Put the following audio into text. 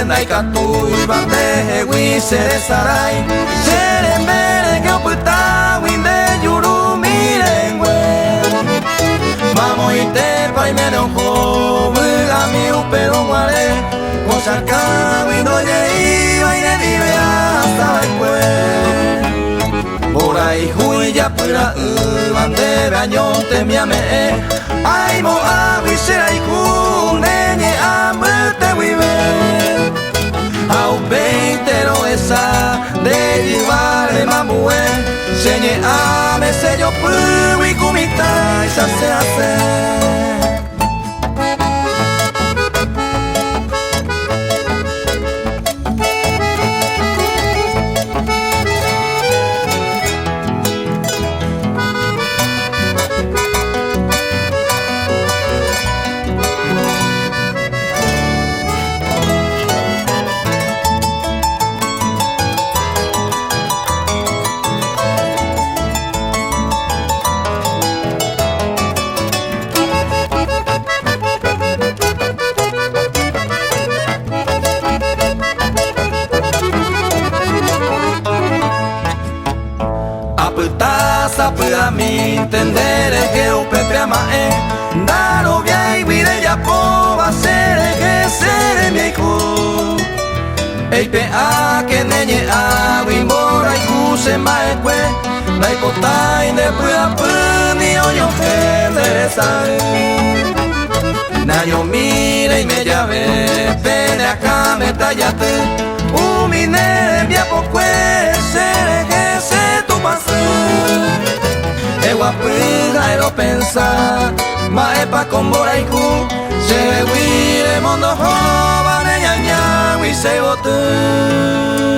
dai katui bande wi sere sarai sere mere que oputa winde yuru mirengwe mamo ite pai mene ojo muga mi upero muare mosaka windo yei baile vive hasta después borai hui ya pura bande bañote mi ame ai mo avi serai kunene amute wive au peitero esa de llevarle mamue señe ame sello pui kumita ya se hace a mi entender que un pepe ama daro via y vire ya po va ser que ser mi hijo ei pe a que neñe a wimbora y cuse mai que la hipotai de pura puni oño que sai na yo mire y me llave pene acá me tallate umine via po que ser que se tu pase Eguapiga ero pensar Maepa con boraiku Se huire mondo jova Neñaña Wisei botu